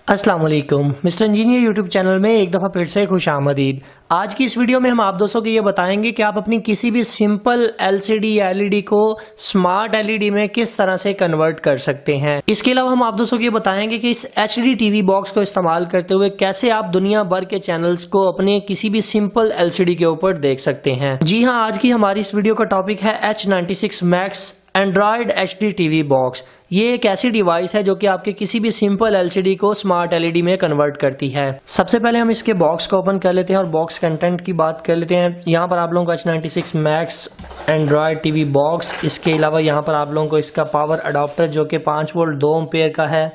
अस्सलाम वालेकुम, mister engineer YouTube channel में एक दफ़ा फिर से खुश आमदीद। आज की इस वीडियो में हम आप दोस्तों को ये बताएंगे कि आप अपनी किसी भी सिंपल एलसीडी या एलईडी को स्मार्ट एलईडी में किस तरह से कन्वर्ट कर सकते हैं। इसके अलावा हम आप दोस्तों को ये बताएंगे कि इस एचडी टीवी बॉक्स को इस्तेमाल करते हुए कैसे आप दुनिया भर के चैनल्स को अपने किसी भी सिंपल एलसीडी के ऊपर देख सकते हैं। जी हाँ, आज की हमारी इस वीडियो का टॉपिक है H96 Max Android HD TV box. ये एक ऐसी डिवाइस है जो कि आपके किसी भी सिंपल एलसीडी को स्मार्ट एलईडी में कन्वर्ट करती है। सबसे पहले हम इसके बॉक्स को ओपन कर लेते हैं और बॉक्स कंटेंट की बात कर लेते हैं। यहाँ पर आप लोगों को H96 Max Android TV box, इसके अलावा यहाँ पर आप लोगों को इसका पावर अडॉप्टर जो कि 5 वोल्ट 2 एम्पेयर का है,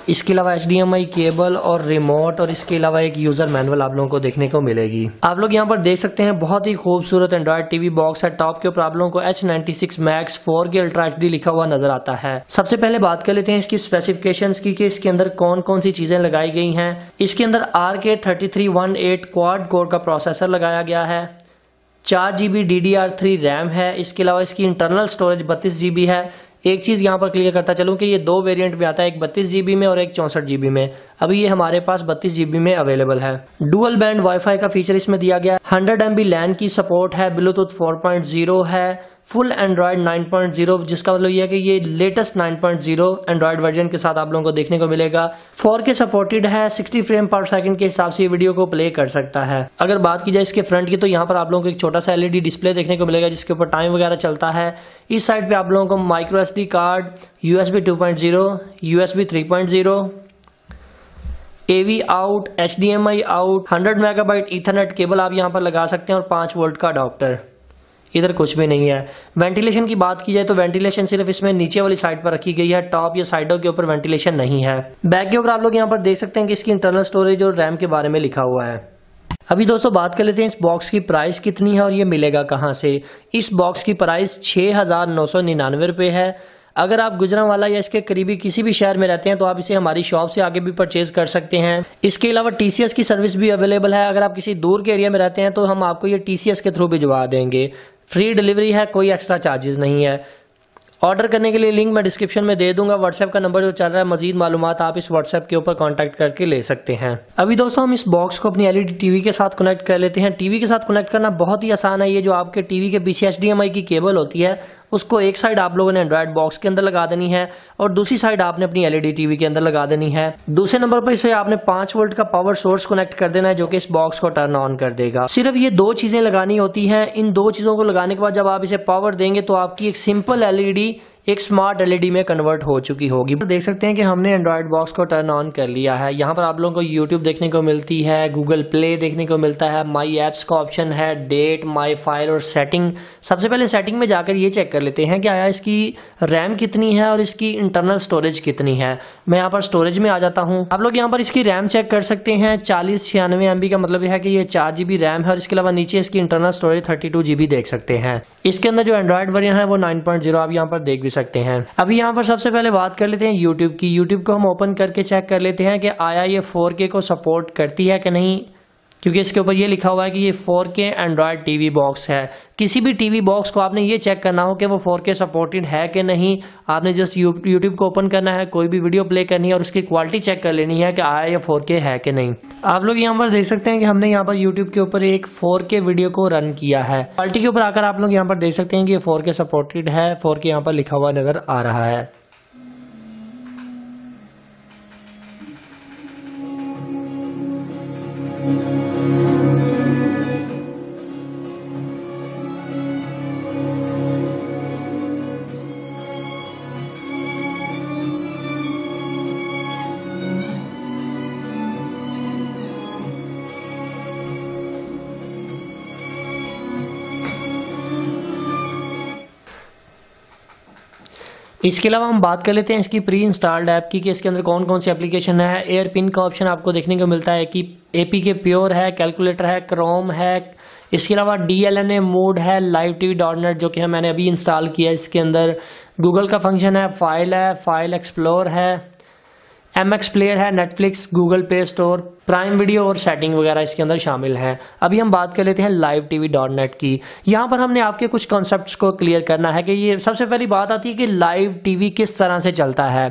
इसके अलावा HDMI केबल और रिमोट, और इसके अलावा एक यूजर मैनुअल आप लोगों को देखने को मिलेगी। आप लोग यहाँ पर देख सकते हैं बहुत ही खूबसूरत एंड्रॉयड टीवी बॉक्स है। टॉप के ऊपर आप लोगों को H96 Max 4K ultra HD लिखा हुआ नजर आता है। सबसे पहले बात कर लेते हैं इसकी स्पेसिफिकेशंस की कि इसके अंदर कौन कौन सी चीजें लगाई गई हैं। इसके अंदर RK3318 क्वाड कोर का प्रोसेसर लगाया गया है, 4 GB DDR3 रैम है, इसके अलावा इसकी इंटरनल स्टोरेज 32 GB है। एक चीज यहाँ पर क्लियर करता चलूं कि ये 2 वेरिएंट में आता है, एक 32 GB में और एक 64 GB में। अभी ये हमारे पास 32 GB में अवेलेबल है। डुअल बैंड वाईफाई का फीचर इसमें दिया गया है, 100 MB लैन की सपोर्ट है, ब्लूटूथ 4.0 है, फुल एंड्रॉयड 9.0, जिसका मतलब यह है कि ये लेटेस्ट 9.0 एंड्रॉयड वर्जन के साथ आप लोगों को देखने को मिलेगा। 4K सपोर्टेड है, 60 फ्रेम पर सेकंड के हिसाब से ये वीडियो को प्ले कर सकता है। अगर बात की जाए इसके फ्रंट की तो यहाँ पर आप लोगों को एक छोटा सा एलईडी डिस्प्ले देखने को मिलेगा जिसके ऊपर टाइम वगैरह चलता है। इस साइड पे आप लोगों को micro SD card, USB 2.0, USB 3.0, AV out, HDMI out, 100 megabyte Ethernet cable आप यहाँ पर लगा सकते हैं और 5 वोल्ट का अडॉप्टर। इधर कुछ भी नहीं है। वेंटिलेशन की बात की जाए तो वेंटिलेशन सिर्फ इसमें नीचे वाली साइड पर रखी गई है, टॉप या साइडों के ऊपर वेंटिलेशन नहीं है। बैक के ऊपर आप लोग यहाँ पर देख सकते हैं कि इसकी इंटरनल स्टोरेज और रैम के बारे में लिखा हुआ है। अभी दोस्तों बात कर लेते हैं इस बॉक्स की प्राइस कितनी है और ये मिलेगा कहाँ से। इस बॉक्स की प्राइस 6,999 रुपये है। अगर आप गुजरांवाला या इसके करीबी किसी भी शहर में रहते हैं तो आप इसे हमारी शॉप से आगे भी परचेज कर सकते हैं। इसके अलावा TCS की सर्विस भी अवेलेबल है। अगर आप किसी दूर के एरिया में रहते हैं तो हम आपको ये TCS के थ्रू भिजवा देंगे। फ्री डिलीवरी है, कोई एक्स्ट्रा चार्जेस नहीं है। ऑर्डर करने के लिए लिंक मैं डिस्क्रिप्शन में दे दूंगा। व्हाट्सएप का नंबर जो चल रहा है, मजीद मालूमात आप इस व्हाट्सएप के ऊपर कांटेक्ट करके ले सकते हैं। अभी दोस्तों हम इस बॉक्स को अपनी एलईडी टीवी के साथ कनेक्ट कर लेते हैं। टीवी के साथ कनेक्ट करना बहुत ही आसान है। ये जो आपके टीवी के पीछे HDMI की केबल होती है उसको एक साइड आप लोगों ने एंड्रॉइड बॉक्स के अंदर लगा देनी है और दूसरी साइड आपने अपनी एलईडी टीवी के अंदर लगा देनी है। दूसरे नंबर पर इसे आपने 5 वोल्ट का पावर सोर्स कनेक्ट कर देना है जो कि इस बॉक्स को टर्न ऑन कर देगा। सिर्फ ये 2 चीजें लगानी होती हैं। इन 2 चीजों को लगाने के बाद जब आप इसे पावर देंगे तो आपकी एक सिंपल एलईडी एक स्मार्ट एलईडी में कन्वर्ट हो चुकी होगी। देख सकते हैं कि हमने एंड्रॉइड बॉक्स को टर्न ऑन कर लिया है। यहाँ पर आप लोगों को यूट्यूब देखने को मिलती है, गूगल प्ले देखने को मिलता है, माई एप्स का ऑप्शन है, डेट, माई फाइल और सेटिंग। सबसे पहले सेटिंग में जाकर ये चेक कर लेते हैं कि आया इसकी रैम कितनी है और इसकी इंटरनल स्टोरेज कितनी है। मैं यहाँ पर स्टोरेज में आ जाता हूँ। आप लोग यहाँ पर इसकी रैम चेक कर सकते हैं, 4096 MB का मतलब है कि ये 4 GB रैम है और इसके अलावा नीचे इसकी इंटरनल स्टोरेज 32 GB देख सकते हैं। इसके अंदर जो एंड्रॉइड वर्जन है वो 9.0 आप यहाँ पर देख भी सकते हैं। अभी यहाँ पर सबसे पहले बात कर लेते हैं यूट्यूब की। यूट्यूब को हम ओपन करके चेक कर लेते हैं कि आया ये 4K को सपोर्ट करती है कि नहीं, क्योंकि इसके ऊपर ये लिखा हुआ है कि ये 4K एंड्रॉइड टीवी बॉक्स है। किसी भी टीवी बॉक्स को आपने ये चेक करना हो कि वो 4K सपोर्टेड है कि नहीं। आपने जस्ट यूट्यूब को ओपन करना है, कोई भी वीडियो प्ले करनी है और उसकी क्वालिटी चेक कर लेनी है कि आया ये 4K है कि नहीं। आप लोग यहाँ पर देख सकते हैं कि हमने यहाँ पर यूट्यूब के ऊपर एक 4K वीडियो को रन किया है। क्वालिटी के ऊपर आकर आप लोग यहाँ पर देख सकते हैं कि ये 4K सपोर्टेड है, 4K यहाँ पर लिखा हुआ नजर आ रहा है। इसके अलावा हम बात कर लेते हैं इसकी प्री इंस्टॉल्ड ऐप की कि इसके अंदर कौन कौन सी एप्लीकेशन है। एयर पिन का ऑप्शन आपको देखने को मिलता है कि APK प्योर है, कैलकुलेटर है, क्रोम है। इसके अलावा DLNA मोड है, लाइव TV.net जो कि मैंने अभी इंस्टॉल किया है। इसके अंदर गूगल का फंक्शन है, फाइल एक्सप्लोर है, MX प्लेयर है, Netflix, Google play store, prime video और सेटिंग वगैरह इसके अंदर शामिल है। अभी हम बात कर लेते हैं live-tv.net की। यहाँ पर हमने आपके कुछ कॉन्सेप्ट्स को क्लियर करना है कि ये सबसे पहली बात आती है कि लाइव टीवी किस तरह से चलता है।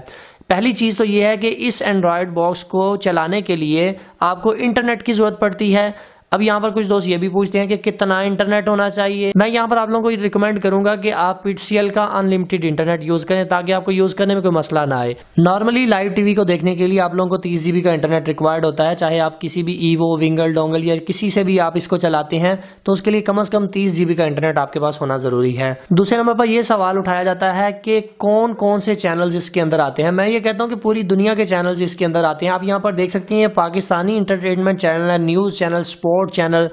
पहली चीज तो ये है कि इस एंड्रॉयड बॉक्स को चलाने के लिए आपको इंटरनेट की जरूरत पड़ती है। अब यहाँ पर कुछ दोस्त ये भी पूछते हैं कि कितना इंटरनेट होना चाहिए। मैं यहाँ पर आप लोगों को रिकमेंड करूंगा कि आप PTCL का अनलिमिटेड इंटरनेट यूज करें ताकि आपको यूज करने में कोई मसला ना आए। नॉर्मली लाइव टीवी को देखने के लिए आप लोगों को 30 GB का इंटरनेट रिक्वायर्ड होता है, चाहे आप किसी भी ईवो, विंगल, डोंगल या किसी से भी आप इसको चलाते हैं तो उसके लिए कम से कम 30 GB का इंटरनेट आपके पास होना जरूरी है। दूसरे नंबर पर यह सवाल उठाया जाता है कि कौन कौन से चैनल्स इसके अंदर आते हैं। मैं ये कहता हूँ कि पूरी दुनिया के चैनल्स इसके अंदर आते हैं। आप यहाँ पर देख सकते हैं पाकिस्तानी इंटरटेनमेंट चैनल है, न्यूज चैनल, स्पोर्ट चैनल,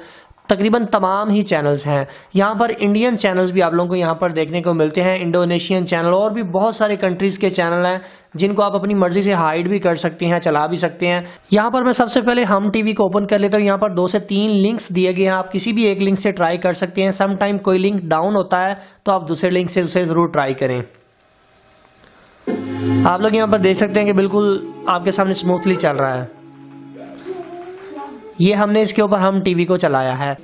तकरीबन तमाम ही चैनल्स हैं। यहाँ पर इंडियन चैनल्स भी आप लोगों को यहाँ पर देखने को मिलते हैं, इंडोनेशियन चैनल और भी बहुत सारे कंट्रीज के चैनल हैं जिनको आप अपनी मर्जी से हाइड भी कर सकते हैं, चला भी सकते हैं। यहाँ पर मैं सबसे पहले हम टीवी को ओपन कर लेता हूँ। यहाँ पर 2 से 3 लिंक्स दिए गए हैं, आप किसी भी एक लिंक से ट्राई कर सकते हैं। सम टाइम कोई लिंक डाउन होता है तो आप दूसरे लिंक से उसे जरूर ट्राई करें। आप लोग यहाँ पर देख सकते हैं कि बिल्कुल आपके सामने स्मूथली चल रहा है। ये हमने इसके ऊपर हम टीवी को चलाया है।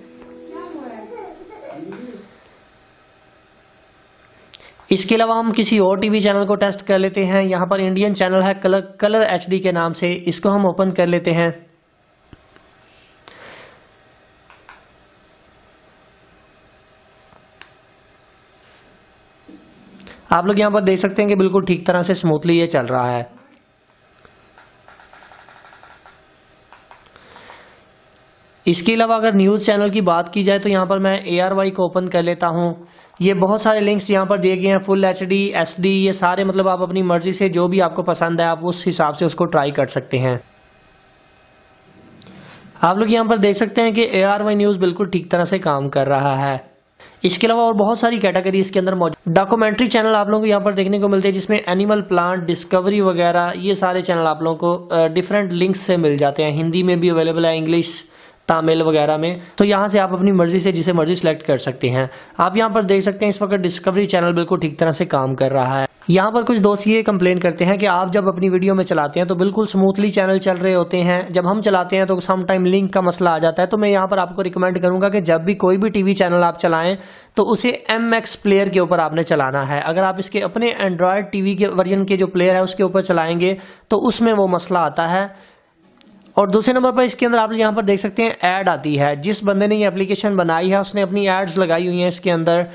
इसके अलावा हम किसी और टीवी चैनल को टेस्ट कर लेते हैं। यहाँ पर इंडियन चैनल है कलर HD के नाम से, इसको हम ओपन कर लेते हैं। आप लोग यहाँ पर देख सकते हैं कि बिल्कुल ठीक तरह से स्मूथली ये चल रहा है। इसके अलावा अगर न्यूज़ चैनल की बात की जाए तो यहाँ पर मैं ARY को ओपन कर लेता हूँ। ये बहुत सारे लिंक्स यहाँ पर दिए गए हैं, फुल HD, SD, ये सारे मतलब आप अपनी मर्जी से जो भी आपको पसंद है आप उस हिसाब से उसको ट्राई कर सकते हैं। आप लोग यहाँ पर देख सकते हैं कि ARY न्यूज़ बिल्कुल ठीक तरह से काम कर रहा है। इसके अलावा और बहुत सारी कैटेगरी इसके अंदर मौजूद। डॉक्यूमेंट्री चैनल आप लोगों को यहाँ पर देखने को मिलते हैं जिसमें एनिमल, प्लांट, डिस्कवरी वगैरह ये सारे चैनल आप लोगों को डिफरेंट लिंक्स से मिल जाते हैं। हिंदी में भी अवेलेबल है, इंग्लिश, तमिल वगैरह में। तो यहाँ से आप अपनी मर्जी से जिसे मर्जी सिलेक्ट कर सकते हैं। आप यहाँ पर देख सकते हैं इस वक्त डिस्कवरी चैनल बिल्कुल ठीक तरह से काम कर रहा है। यहाँ पर कुछ दोस्त ये कंप्लेन करते हैं कि आप जब अपनी वीडियो में चलाते हैं तो बिल्कुल स्मूथली चैनल चल रहे होते हैं, जब हम चलाते हैं तो सम टाइम लिंक का मसला आ जाता है। तो मैं यहाँ पर आपको रिकमेंड करूंगा कि जब भी कोई भी टीवी चैनल आप चलाएं तो उसे MX प्लेयर के ऊपर आपने चलाना है। अगर आप इसके अपने एंड्रॉयड टीवी के वर्जन के जो प्लेयर है उसके ऊपर चलाएंगे तो उसमें वो मसला आता है। और दूसरे नंबर पर इसके अंदर आप यहाँ पर देख सकते हैं ऐड आती है। जिस बंदे ने ये एप्लीकेशन बनाई है उसने अपनी एड्स लगाई हुई हैं इसके अंदर,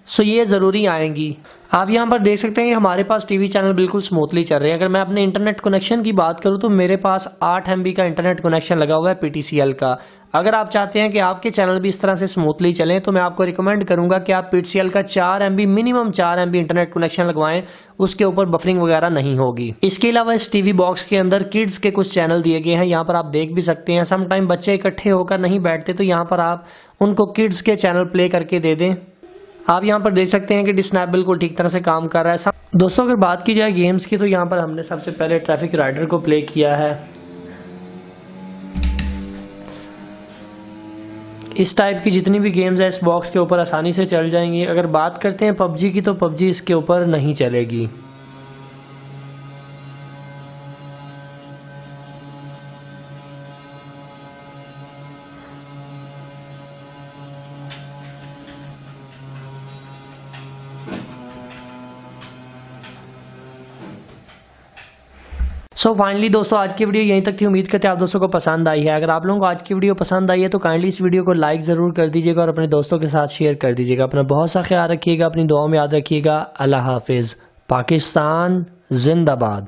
सो ये जरूरी आएंगी। आप यहाँ पर देख सकते हैं कि हमारे पास टीवी चैनल बिल्कुल स्मूथली चल रहे हैं। अगर मैं अपने इंटरनेट कनेक्शन की बात करूँ तो मेरे पास 8 MB का इंटरनेट कनेक्शन लगा हुआ है PTCL का। अगर आप चाहते हैं कि आपके चैनल भी इस तरह से स्मूथली चलें तो मैं आपको रिकमेंड करूंगा कि आप PTCL का 4 MB minimum 4 MB internet connection लगवाएं, उसके ऊपर बफरिंग वगैरह नहीं होगी। इसके अलावा इस टीवी बॉक्स के अंदर किड्स के कुछ चैनल दिए गए हैं, यहाँ पर आप देख भी सकते हैं। सम टाइम बच्चे इकट्ठे होकर नहीं बैठते तो यहाँ पर आप उनको किड्स के चैनल प्ले करके दे दें। आप यहाँ पर देख सकते हैं कि डिस्नैप बिल्कुल ठीक तरह से काम कर रहा है। दोस्तों अगर बात की जाए गेम्स की तो यहाँ पर हमने सबसे पहले ट्रैफिक राइडर को प्ले किया है। इस टाइप की जितनी भी गेम्स है इस बॉक्स के ऊपर आसानी से चल जाएंगी। अगर बात करते हैं PUBG की तो PUBG इसके ऊपर नहीं चलेगी। सो फाइनली दोस्तों आज की वीडियो यहीं तक थी। उम्मीद करते हैं आप दोस्तों को पसंद आई है। अगर आप लोगों को आज की वीडियो पसंद आई है तो काइंडली इस वीडियो को लाइक जरूर कर दीजिएगा और अपने दोस्तों के साथ शेयर कर दीजिएगा। अपना बहुत सा ख्याल रखिएगा, अपनी दुआओं में याद रखिएगा। अल्लाह हाफिज। पाकिस्तान जिंदाबाद।